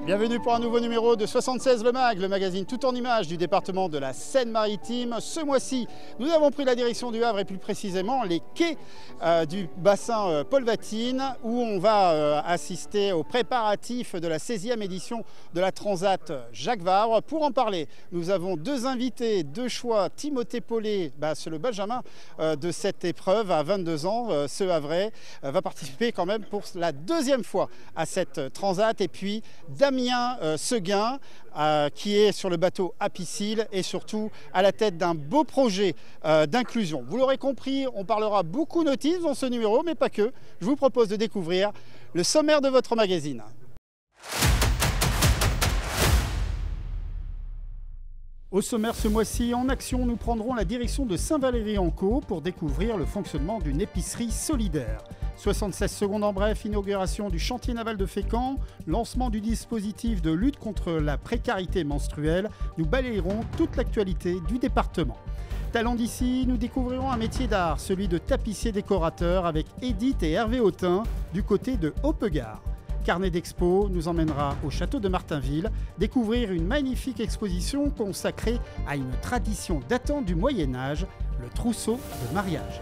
Bienvenue pour un nouveau numéro de 76 Le Mag, le magazine tout en images du département de la Seine-Maritime. Ce mois-ci, nous avons pris la direction du Havre et plus précisément les quais du bassin Paul Vatine où on va assister aux préparatifs de la 16e édition de la Transat Jacques Vabre. Pour en parler, nous avons deux invités, deux choix. Timothée Paulet, c'est le Benjamin de cette épreuve à 22 ans. Ce Havrais va participer quand même pour la deuxième fois à cette Transat. Et puis Damien Seguin qui est sur le bateau Apicile et surtout à la tête d'un beau projet d'inclusion. Vous l'aurez compris, on parlera beaucoup nautisme dans ce numéro, mais pas que. Je vous propose de découvrir le sommaire de votre magazine. Au sommaire ce mois-ci, en action, nous prendrons la direction de Saint-Valery-en-Caux pour découvrir le fonctionnement d'une épicerie solidaire. 76 secondes en bref, inauguration du chantier naval de Fécamp, lancement du dispositif de lutte contre la précarité menstruelle. Nous balayerons toute l'actualité du département. Talent d'ici, nous découvrirons un métier d'art, celui de tapissier décorateur avec Edith et Hervé Autin du côté de Haut-Peugard. Carnet d'expo nous emmènera au château de Martinville découvrir une magnifique exposition consacrée à une tradition datant du Moyen-Âge, le trousseau de mariage.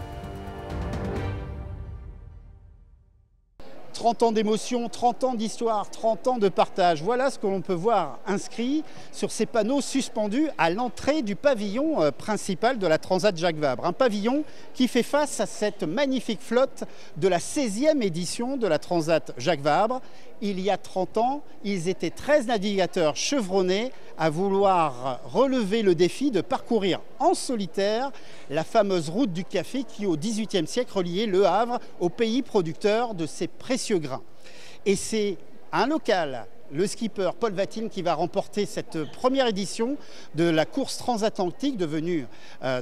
30 ans d'émotion, 30 ans d'histoire, 30 ans de partage. Voilà ce que l'on peut voir inscrit sur ces panneaux suspendus à l'entrée du pavillon principal de la Transat Jacques Vabre. Un pavillon qui fait face à cette magnifique flotte de la 16e édition de la Transat Jacques Vabre. Il y a 30 ans, ils étaient 13 navigateurs chevronnés à vouloir relever le défi de parcourir en solitaire la fameuse route du café qui, au XVIIIe siècle, reliait Le Havre au pays producteur de ces précieux grains. Et c'est un local, le skipper Paul Vatine, qui va remporter cette première édition de la course transatlantique devenue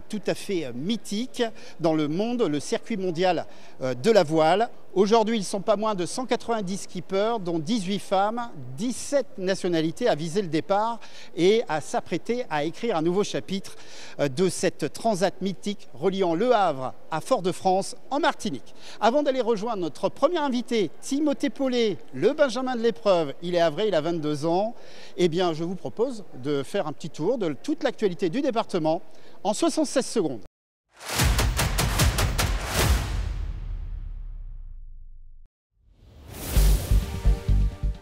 tout à fait mythique dans le monde, le circuit mondial de la voile. Aujourd'hui, ils sont pas moins de 190 skippers, dont 18 femmes, 17 nationalités à viser le départ et à s'apprêter à écrire un nouveau chapitre de cette transat mythique reliant Le Havre à Fort-de-France en Martinique. Avant d'aller rejoindre notre premier invité, Timothée Paulet, le Benjamin de l'épreuve, il est havré, il a 22 ans, eh bien je vous propose de faire un petit tour de toute l'actualité du département en 76 secondes.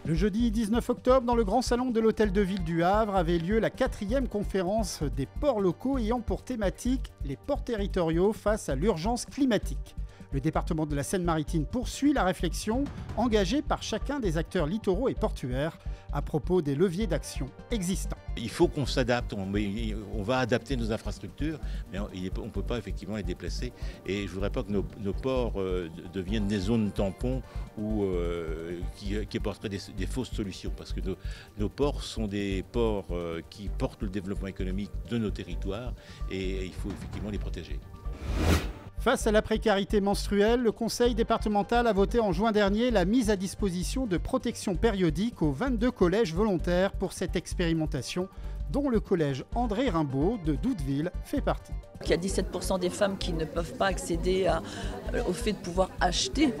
Le jeudi 19 octobre, dans le grand salon de l'Hôtel de Ville du Havre, avait lieu la 4e conférence des ports locaux ayant pour thématique les ports territoriaux face à l'urgence climatique. Le département de la Seine-Maritime poursuit la réflexion engagée par chacun des acteurs littoraux et portuaires à propos des leviers d'action existants. Il faut qu'on s'adapte, on va adapter nos infrastructures, mais on ne peut pas effectivement les déplacer. Et je ne voudrais pas que nos ports deviennent des zones tampons qui apporteraient des fausses solutions, parce que nos ports sont des ports qui portent le développement économique de nos territoires et il faut effectivement les protéger. Face à la précarité menstruelle, le Conseil départemental a voté en juin dernier la mise à disposition de protections périodiques aux 22 collèges volontaires pour cette expérimentation, dont le collège André Rimbaud de Doudeville fait partie. Il y a 17% des femmes qui ne peuvent pas accéder au fait de pouvoir acheter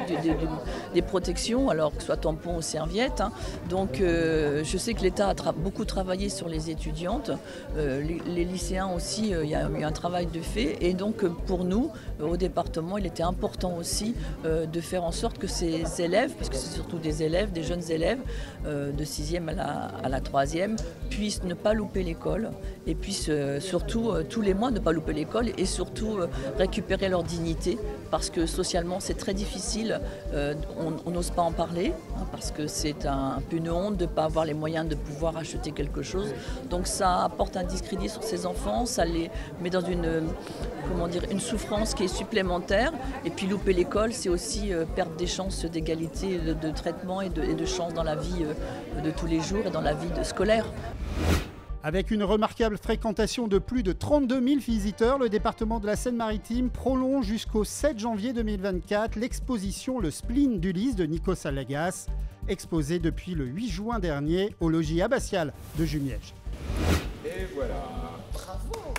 des protections, alors que ce soit tampons ou serviettes. Donc je sais que l'État a beaucoup travaillé sur les étudiantes, les lycéens aussi, il y a eu un travail de fait. Et donc pour nous, au département, il était important aussi de faire en sorte que ces élèves, parce que c'est surtout des élèves, des jeunes élèves, de 6e à la 3e, puissent ne pas louper l'école et puissent surtout tous les mois ne pas louper l'école et surtout récupérer leur dignité, parce que socialement c'est très difficile, on n'ose pas en parler parce que c'est un peu une honte de ne pas avoir les moyens de pouvoir acheter quelque chose, donc ça apporte un discrédit sur ces enfants, ça les met dans une souffrance qui est supplémentaire, et puis louper l'école c'est aussi perdre des chances d'égalité de traitement et de chances dans la vie de tous les jours et dans la vie scolaire. Avec une remarquable fréquentation de plus de 32 000 visiteurs, le département de la Seine-Maritime prolonge jusqu'au 7 janvier 2024 l'exposition Le Spleen d'Ulysse de Nikos Alagas, exposée depuis le 8 juin dernier au logis abbatial de Jumièges. Et voilà. Bravo.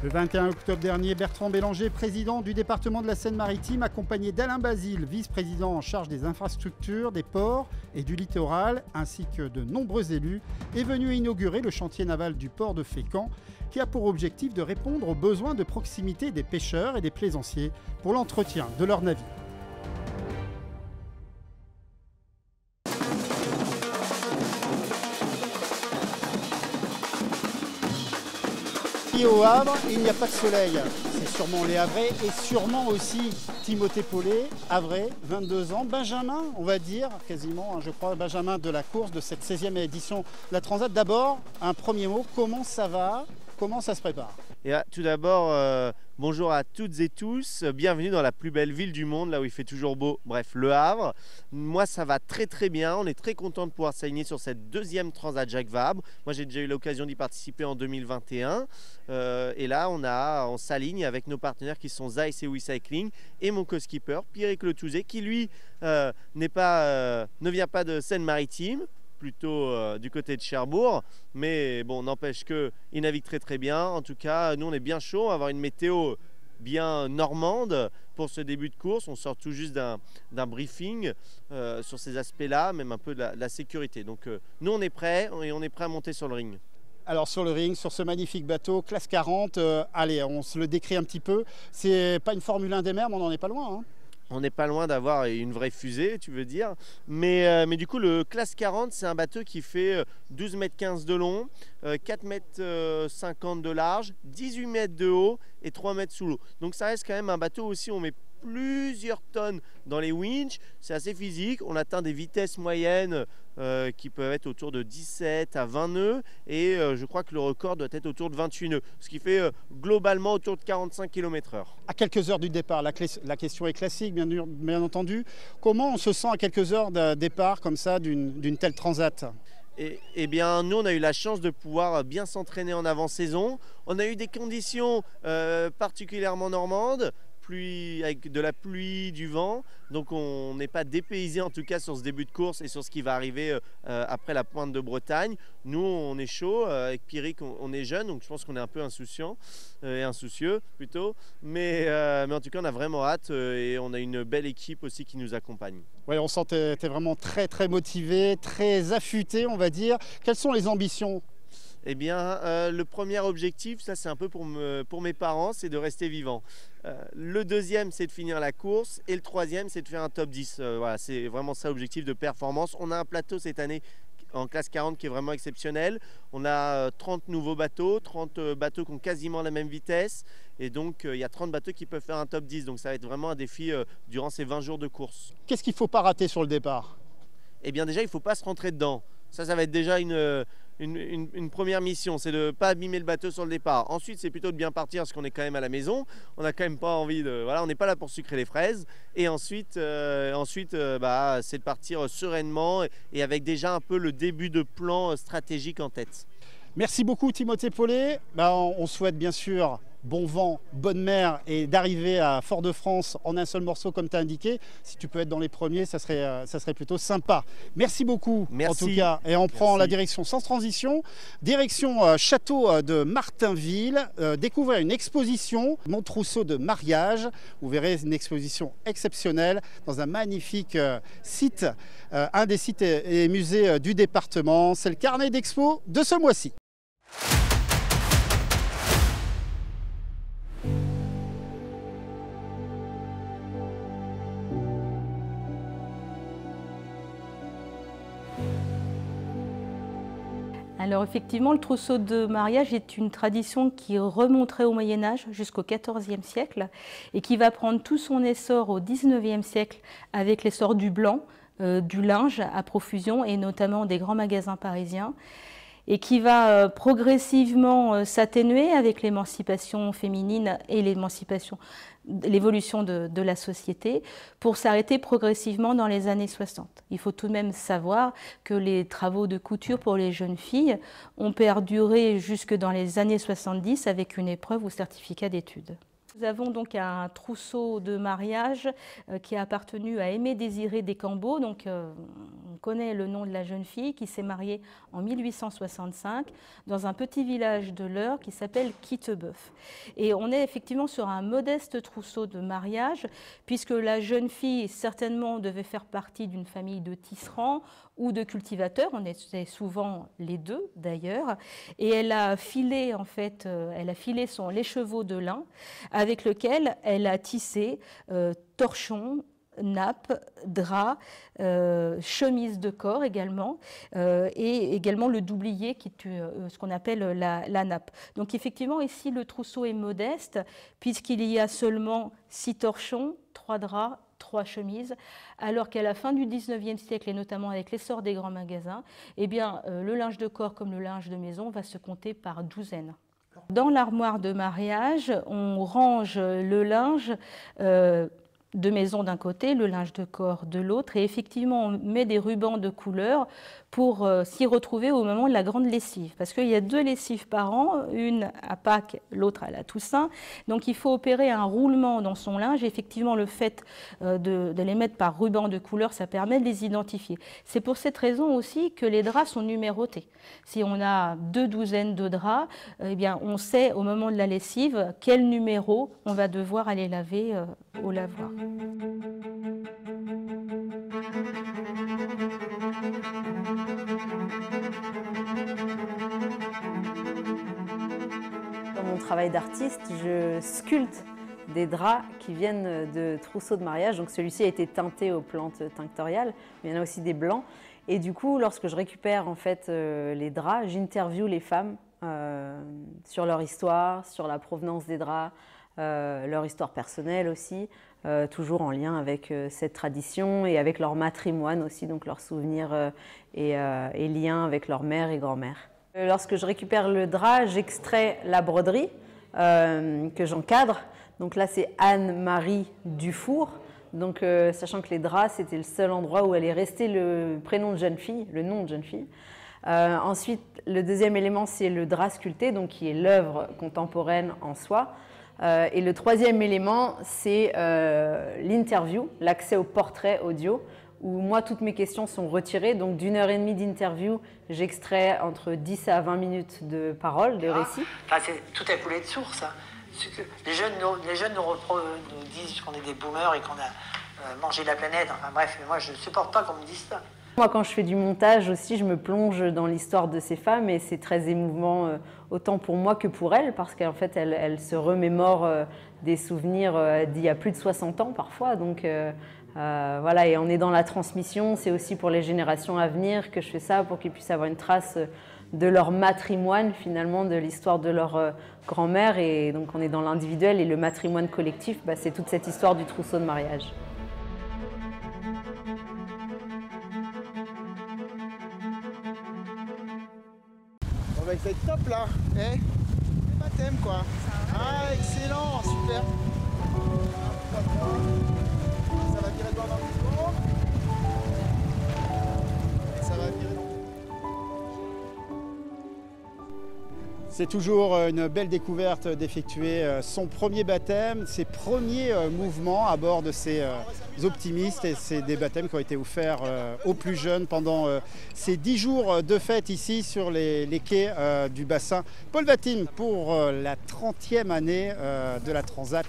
Le 21 octobre dernier, Bertrand Bélanger, président du département de la Seine-Maritime, accompagné d'Alain Basile, vice-président en charge des infrastructures, des ports et du littoral, ainsi que de nombreux élus, est venu inaugurer le chantier naval du port de Fécamp, qui a pour objectif de répondre aux besoins de proximité des pêcheurs et des plaisanciers pour l'entretien de leurs navires. Au Havre, il n'y a pas de soleil. C'est sûrement les Havrais et sûrement aussi Timothée Paulet, Havrais, 22 ans, Benjamin, on va dire, quasiment, je crois, Benjamin de la course de cette 16e édition de la Transat. D'abord, un premier mot, comment ça va? Comment ça se prépare? Et tout d'abord, bonjour à toutes et tous, bienvenue dans la plus belle ville du monde, là où il fait toujours beau, bref, Le Havre. Moi, ça va très très bien, on est très content de pouvoir s'aligner sur cette deuxième Transat Jacques Vabre. Moi, j'ai déjà eu l'occasion d'y participer en 2021. Et là, on s'aligne avec nos partenaires qui sont Zeiss et WeCycling et mon co-skipper, Pierrick Le Touzé, qui lui ne vient pas de Seine-Maritime, plutôt du côté de Cherbourg, mais bon, n'empêche qu'il navigue très très bien. En tout cas, nous on est bien chaud, on va avoir une météo bien normande pour ce début de course. On sort tout juste d'un briefing sur ces aspects-là, même un peu de la sécurité. Donc nous on est prêts et on est prêts à monter sur le ring. Alors sur le ring, sur ce magnifique bateau, classe 40, allez, on se le décrit un petit peu. C'est pas une Formule 1 des mers, mais on n'en est pas loin, hein. On n'est pas loin d'avoir une vraie fusée, tu veux dire. Mais du coup, le classe 40, c'est un bateau qui fait 12,15 mètres de long, 4,50 mètres de large, 18 mètres de haut et 3 mètres sous l'eau. Donc ça reste quand même un bateau aussi, on met plusieurs tonnes dans les winches. C'est assez physique. On atteint des vitesses moyennes qui peuvent être autour de 17 à 20 nœuds. Et je crois que le record doit être autour de 28 nœuds. Ce qui fait globalement autour de 45 km/h. À quelques heures du départ, la question est classique, bien entendu. Comment on se sent à quelques heures de départ comme ça d'une telle transat ? Eh bien, nous, on a eu la chance de pouvoir bien s'entraîner en avant-saison. On a eu des conditions particulièrement normandes, avec de la pluie, du vent. Donc on n'est pas dépaysé en tout cas sur ce début de course et sur ce qui va arriver après la pointe de Bretagne. Nous, on est chaud. Avec Pierrick, on est jeune, donc je pense qu'on est un peu insouciant et insoucieux plutôt. Mais en tout cas, on a vraiment hâte et on a une belle équipe aussi qui nous accompagne. Oui, on sent que tu es vraiment très très motivé, très affûté, on va dire. Quelles sont les ambitions ? Eh bien, le premier objectif, ça c'est un peu pour mes parents, c'est de rester vivant. Le deuxième, c'est de finir la course. Et le troisième, c'est de faire un top 10. Voilà, c'est vraiment ça l'objectif de performance. On a un plateau cette année en classe 40 qui est vraiment exceptionnel. On a 30 nouveaux bateaux, 30 bateaux qui ont quasiment la même vitesse. Et donc, il y a 30 bateaux qui peuvent faire un top 10. Donc, ça va être vraiment un défi durant ces 20 jours de course. Qu'est-ce qu'il ne faut pas rater sur le départ ? Eh bien, déjà, il ne faut pas se rentrer dedans. Ça va être déjà une première mission, c'est de ne pas abîmer le bateau sur le départ. Ensuite, c'est plutôt de bien partir parce qu'on est quand même à la maison. On n'a quand même pas envie de... Voilà, on n'est pas là pour sucrer les fraises. Et ensuite, c'est de partir sereinement et avec déjà un peu le début de plan stratégique en tête. Merci beaucoup Timothée Paulet. On souhaite bien sûr bon vent, bonne mer et d'arriver à Fort-de-France en un seul morceau comme tu as indiqué. Si tu peux être dans les premiers, ça serait plutôt sympa. Merci beaucoup. Merci. En tout cas. Et on prend la direction sans transition. Direction château de Martinville. Découvrir une exposition, Mon trousseau de mariage. Vous verrez une exposition exceptionnelle dans un magnifique site, un des sites et musées du département. C'est le carnet d'expo de ce mois-ci. Alors effectivement, le trousseau de mariage est une tradition qui remonterait au Moyen-Âge jusqu'au XIVe siècle et qui va prendre tout son essor au XIXe siècle avec l'essor du blanc, du linge à profusion et notamment des grands magasins parisiens, et qui va progressivement s'atténuer avec l'émancipation féminine et l'évolution de la société, pour s'arrêter progressivement dans les années 60. Il faut tout de même savoir que les travaux de couture pour les jeunes filles ont perduré jusque dans les années 70 avec une épreuve ou certificat d'études. Nous avons donc un trousseau de mariage qui a appartenu à Aimé Désiré Descambeaux, donc une connaît le nom de la jeune fille qui s'est mariée en 1865 dans un petit village de l'Eure qui s'appelle Quittebeuf. Et on est effectivement sur un modeste trousseau de mariage, puisque la jeune fille certainement devait faire partie d'une famille de tisserands ou de cultivateurs, on était souvent les deux d'ailleurs, et elle a filé en fait, les chevaux de lin avec lequel elle a tissé torchons, nappes, draps, chemise de corps également, et également le doublier qui est ce qu'on appelle la nappe. Donc effectivement ici le trousseau est modeste puisqu'il y a seulement 6 torchons, 3 draps, 3 chemises, alors qu'à la fin du 19e siècle, et notamment avec l'essor des grands magasins, eh bien, le linge de corps comme le linge de maison va se compter par douzaines. Dans l'armoire de mariage, on range le linge de maison d'un côté, le linge de corps de l'autre, et effectivement on met des rubans de couleur pour s'y retrouver au moment de la grande lessive, parce qu'il y a 2 lessives par an, une à Pâques, l'autre à la Toussaint, donc il faut opérer un roulement dans son linge. Effectivement le fait de les mettre par ruban de couleur, ça permet de les identifier. C'est pour cette raison aussi que les draps sont numérotés. Si on a 2 douzaines de draps, eh bien on sait au moment de la lessive quel numéro on va devoir aller laver au lavoir. Dans mon travail d'artiste, je sculpte des draps qui viennent de trousseaux de mariage. Donc celui-ci a été teinté aux plantes tinctoriales, mais il y en a aussi des blancs. Et du coup, lorsque je récupère en fait les draps, j'interviewe les femmes sur leur histoire, sur la provenance des draps, leur histoire personnelle aussi, toujours en lien avec cette tradition et avec leur matrimoine aussi, donc leurs souvenirs et liens avec leur mère et grand-mère. Lorsque je récupère le drap, j'extrais la broderie que j'encadre. Donc là, c'est Anne-Marie Dufour. Donc, sachant que les draps, c'était le seul endroit où allait rester le prénom de jeune fille, le nom de jeune fille. Ensuite, le deuxième élément, c'est le drap sculpté, donc qui est l'œuvre contemporaine en soi. Et le troisième élément, c'est l'interview, l'accès au portrait audio, où moi, toutes mes questions sont retirées. Donc, d'1 heure et demie d'interview, j'extrais entre 10 à 20 minutes de parole, de récit. Enfin, tout est coulé de source. Hein. Les jeunes nous disent qu'on est des boomers et qu'on a mangé la planète. Enfin bref, moi, je ne supporte pas qu'on me dise ça. Moi, quand je fais du montage aussi, je me plonge dans l'histoire de ces femmes et c'est très émouvant, autant pour moi que pour elles, parce qu'en fait, elles se remémorent des souvenirs d'il y a plus de 60 ans parfois. Donc voilà, et on est dans la transmission. C'est aussi pour les générations à venir que je fais ça, pour qu'ils puissent avoir une trace de leur matrimoine, finalement, de l'histoire de leur grand-mère. Et donc, on est dans l'individuel et le matrimoine collectif, bah, c'est toute cette histoire du trousseau de mariage. On va être top là, eh, baptême quoi. Ah excellent, super. Ça va virer dans le micro. Ça va virer dans. C'est toujours une belle découverte d'effectuer son premier baptême, ses premiers mouvements à bord de ces optimistes. Et c'est des baptêmes qui ont été offerts aux plus jeunes pendant ces 10 jours de fête ici sur les quais du bassin Paul Vatime pour la 30e année de la Transat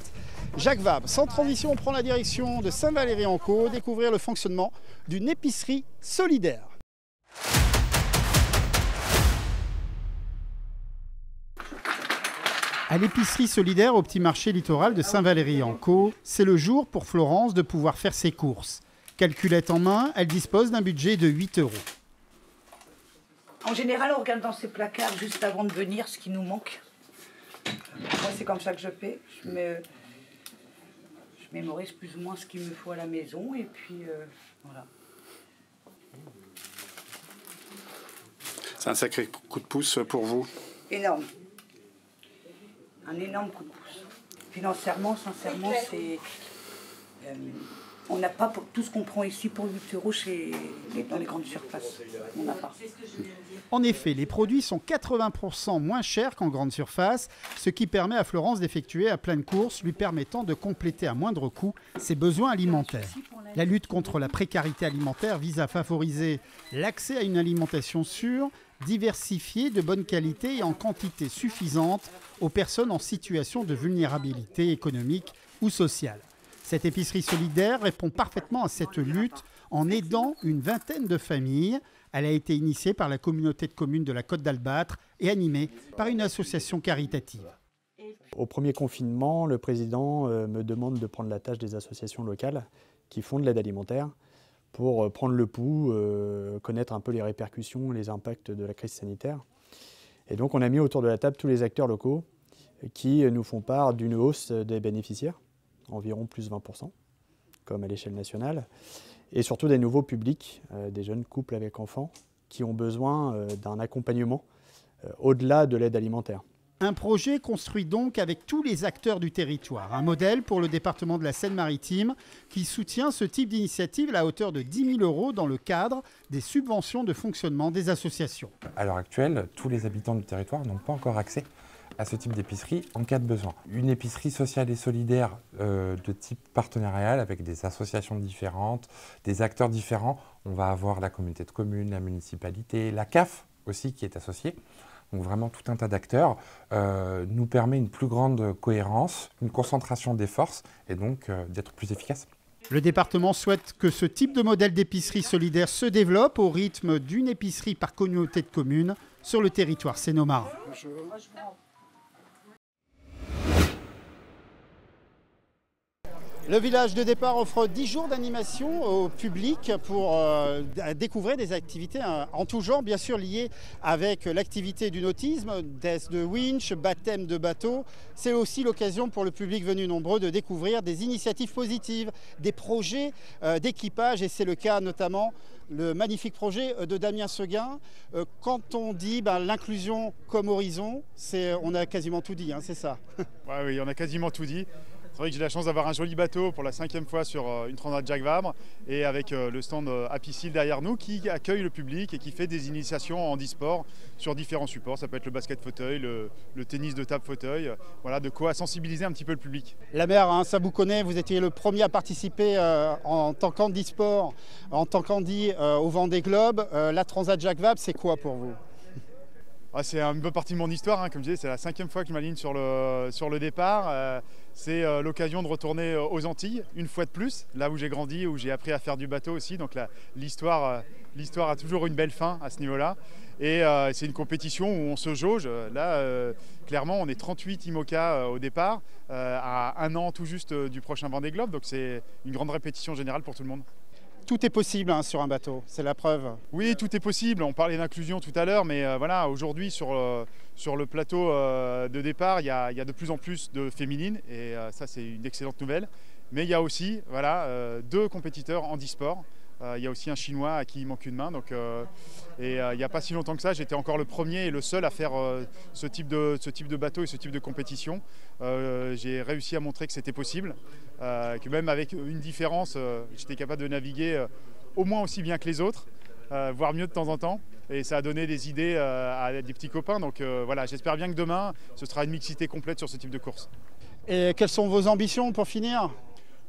Jacques Vabre. Sans transition, on prend la direction de Saint-Valery-en-Caux, découvrir le fonctionnement d'une épicerie solidaire. À l'épicerie solidaire au petit marché littoral de Saint-Valery-en-Caux, c'est le jour pour Florence de pouvoir faire ses courses. Calculette en main, elle dispose d'un budget de 8 €. En général, on regarde dans ces placards juste avant de venir ce qui nous manque. Moi, c'est comme ça que je fais. Je mémorise plus ou moins ce qu'il me faut à la maison et puis voilà. C'est un sacré coup de pouce pour vous? Énorme. Un énorme coup de pouce. Financièrement, sincèrement, On n'a pas tout ce qu'on prend ici pour 8 € dans les grandes surfaces. On n'a pas. En effet, les produits sont 80% moins chers qu'en grande surface, ce qui permet à Florence d'effectuer à pleine course, lui permettant de compléter à moindre coût ses besoins alimentaires. La lutte contre la précarité alimentaire vise à favoriser l'accès à une alimentation sûre, diversifiée, de bonne qualité et en quantité suffisante aux personnes en situation de vulnérabilité économique ou sociale. Cette épicerie solidaire répond parfaitement à cette lutte en aidant une vingtaine de familles. Elle a été initiée par la communauté de communes de la Côte d'Albâtre et animée par une association caritative. Au premier confinement, le président me demande de prendre la tâche des associations locales qui font de l'aide alimentaire pour prendre le pouls, connaître un peu les répercussions, les impacts de la crise sanitaire. Et donc on a mis autour de la table tous les acteurs locaux qui nous font part d'une hausse des bénéficiaires, environ plus 20%, comme à l'échelle nationale, et surtout des nouveaux publics, des jeunes couples avec enfants, qui ont besoin d'un accompagnement au-delà de l'aide alimentaire. Un projet construit donc avec tous les acteurs du territoire, un modèle pour le département de la Seine-Maritime qui soutient ce type d'initiative à la hauteur de 10 000 € dans le cadre des subventions de fonctionnement des associations. À l'heure actuelle, tous les habitants du territoire n'ont pas encore accès à ce type d'épicerie en cas de besoin. Une épicerie sociale et solidaire de type partenarial avec des associations différentes, des acteurs différents. On va avoir la communauté de communes, la municipalité, la CAF aussi qui est associée. Donc vraiment tout un tas d'acteurs nous permet une plus grande cohérence, une concentration des forces et donc d'être plus efficace. Le département souhaite que ce type de modèle d'épicerie solidaire se développe au rythme d'une épicerie par communauté de communes sur le territoire sénomarin. Le village de départ offre 10 jours d'animation au public pour découvrir des activités en tout genre, bien sûr liées avec l'activité du nautisme, test de winch, baptême de bateau. C'est aussi l'occasion pour le public venu nombreux de découvrir des initiatives positives, des projets d'équipage, et c'est le cas notamment le magnifique projet de Damien Seguin. Quand on dit l'inclusion comme horizon, on a quasiment tout dit, hein, c'est ça? Oui, on a quasiment tout dit. C'est vrai que j'ai la chance d'avoir un joli bateau pour la 5e fois sur une transat Jacques Vabre et avec le stand Happy Seal derrière nous qui accueille le public et qui fait des initiations en handisport sur différents supports. Ça peut être le basket fauteuil, le tennis de table fauteuil, voilà, de quoi sensibiliser un petit peu le public. La mer, hein, ça vous connaît, vous étiez le premier à participer en tant qu'handisport, en tant qu'handi au Vendée Globe. La transat Jacques Vabre, c'est quoi pour vous? C'est une bonne partie de mon histoire, hein. Comme je disais, c'est la 5e fois que je m'aligne sur le départ. C'est l'occasion de retourner aux Antilles, une fois de plus, là où j'ai grandi, où j'ai appris à faire du bateau aussi. Donc l'histoire a toujours une belle fin à ce niveau-là. Et c'est une compétition où on se jauge. Là, clairement, on est 38 IMOCA au départ, à 1 an tout juste du prochain Vendée Globe. Donc c'est une grande répétition générale pour tout le monde. Tout est possible sur un bateau, c'est la preuve. Oui, tout est possible. On parlait d'inclusion tout à l'heure, mais voilà, aujourd'hui sur le plateau de départ, il y a de plus en plus de féminines et ça c'est une excellente nouvelle. Mais il y a aussi 2 compétiteurs handisport. Il y a aussi un Chinois à qui il manque une main. Donc, il n'y a pas si longtemps que ça, j'étais encore le premier et le seul à faire ce type de bateau et ce type de compétition. J'ai réussi à montrer que c'était possible, que même avec une différence, j'étais capable de naviguer au moins aussi bien que les autres, voire mieux de temps en temps. Et ça a donné des idées à des petits copains. Donc voilà, j'espère bien que demain, ce sera une mixité complète sur ce type de course. Et quelles sont vos ambitions pour finir ?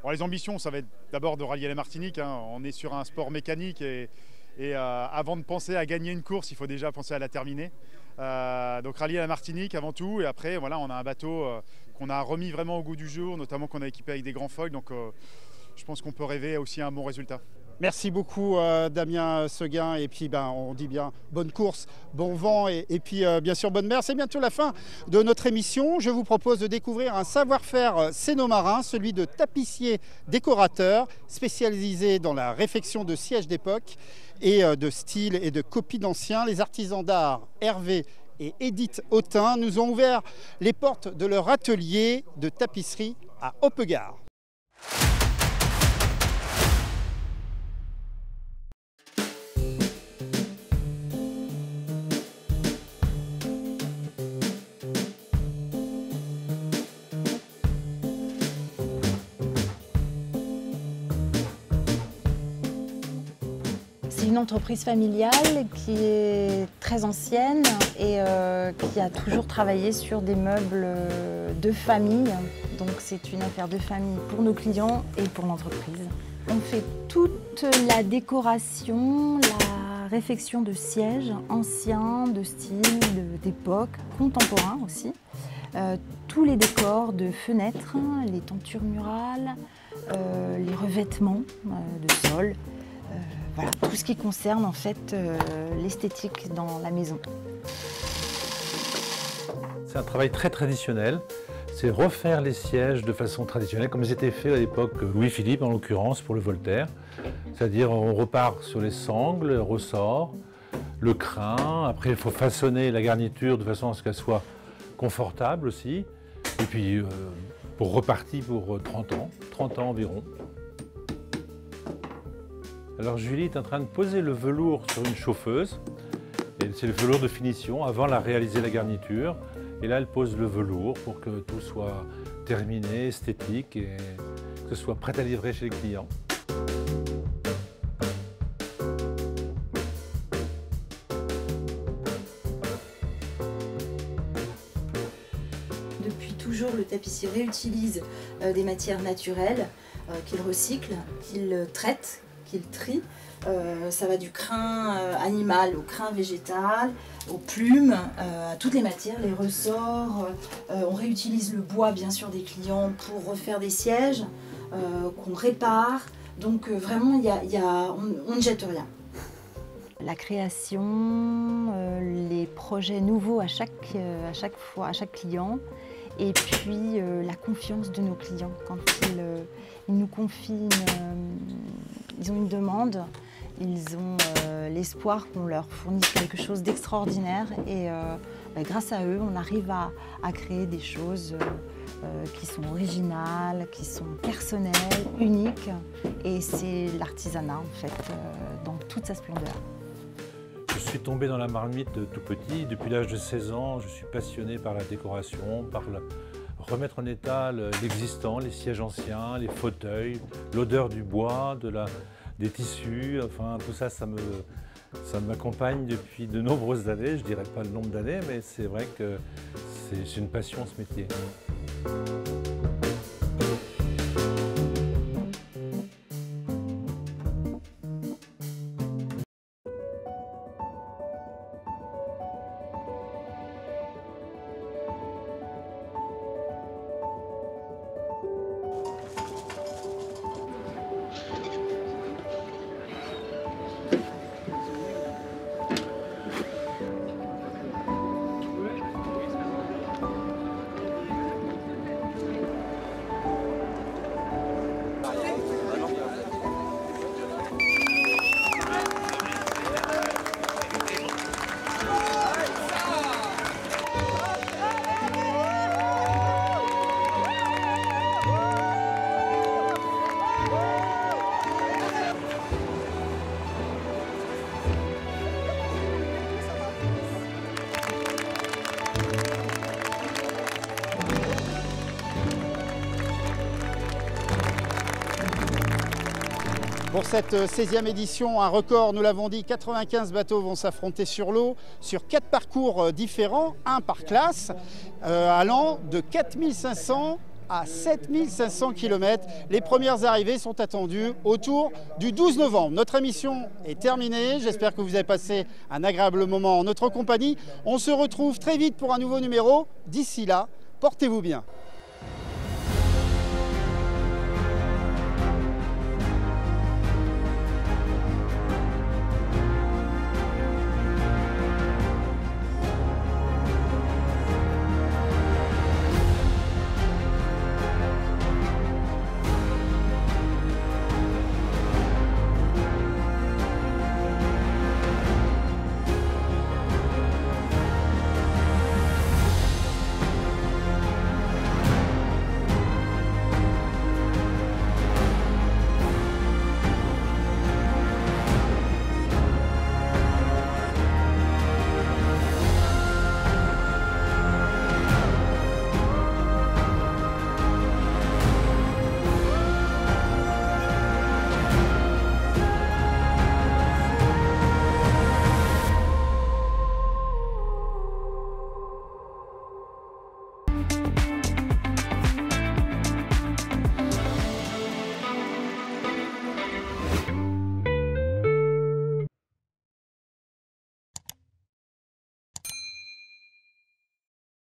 Alors, les ambitions, ça va être d'abord de rallier la Martinique, hein. On est sur un sport mécanique et avant de penser à gagner une course, il faut déjà penser à la terminer. Donc rallier la Martinique avant tout, et après voilà, on a un bateau qu'on a remis vraiment au goût du jour, notamment qu'on a équipé avec des grands foils. Donc je pense qu'on peut rêver aussi à un bon résultat. Merci beaucoup Damien Seguin, et puis on dit bien bonne course, bon vent et puis bien sûr bonne mer. C'est bientôt la fin de notre émission. Je vous propose de découvrir un savoir-faire sénomarin, celui de tapissier décorateur spécialisé dans la réfection de sièges d'époque et de style et de copies d'anciens. Les artisans d'art Hervé et Edith Autin nous ont ouvert les portes de leur atelier de tapisserie à Hoppegarde. une entreprise familiale qui est très ancienne et qui a toujours travaillé sur des meubles de famille. Donc c'est une affaire de famille pour nos clients et pour l'entreprise. On fait toute la décoration, la réfection de sièges anciens, de style, d'époque, contemporains aussi. Tous les décors de fenêtres, les tentures murales, les revêtements de sol. Voilà, tout ce qui concerne en fait l'esthétique dans la maison. C'est un travail très traditionnel. C'est refaire les sièges de façon traditionnelle, comme ils étaient faits à l'époque Louis-Philippe, en l'occurrence, pour le Voltaire. C'est-à-dire, on repart sur les sangles, le ressort, le crin. Après, il faut façonner la garniture de façon à ce qu'elle soit confortable aussi. Et puis, pour repartir pour 30 ans environ. Alors, Julie est en train de poser le velours sur une chauffeuse. Et c'est le velours de finition avant de réaliser la garniture. Et là, elle pose le velours pour que tout soit terminé, esthétique et que ce soit prêt à livrer chez les clients. Depuis toujours, le tapissier réutilise des matières naturelles qu'il recycle, qu'il traite, qu'il trie. Ça va du crin animal au crin végétal, aux plumes, à toutes les matières, les ressorts. On réutilise le bois bien sûr des clients pour refaire des sièges qu'on répare. Donc vraiment, on ne jette rien. La création, les projets nouveaux à chaque fois, à chaque client. Et puis la confiance de nos clients. Quand ils nous confient, ils ont une demande, ils ont l'espoir qu'on leur fournisse quelque chose d'extraordinaire et grâce à eux, on arrive à créer des choses qui sont originales, qui sont personnelles, uniques. Et c'est l'artisanat en fait, dans toute sa splendeur. Je suis tombé dans la marmite tout petit. Depuis l'âge de 16 ans, je suis passionné par la décoration, par remettre en état l'existant, les sièges anciens, les fauteuils, l'odeur du bois, des tissus. Enfin, tout ça, ça m'accompagne depuis de nombreuses années. Je ne dirais pas le nombre d'années, mais c'est vrai que c'est une passion ce métier. Pour cette 16e édition, un record, nous l'avons dit, 95 bateaux vont s'affronter sur l'eau, sur 4 parcours différents, un par classe, allant de 4500 à 7500 km. Les premières arrivées sont attendues autour du 12 novembre. Notre émission est terminée. J'espère que vous avez passé un agréable moment en notre compagnie. On se retrouve très vite pour un nouveau numéro. D'ici là, portez-vous bien.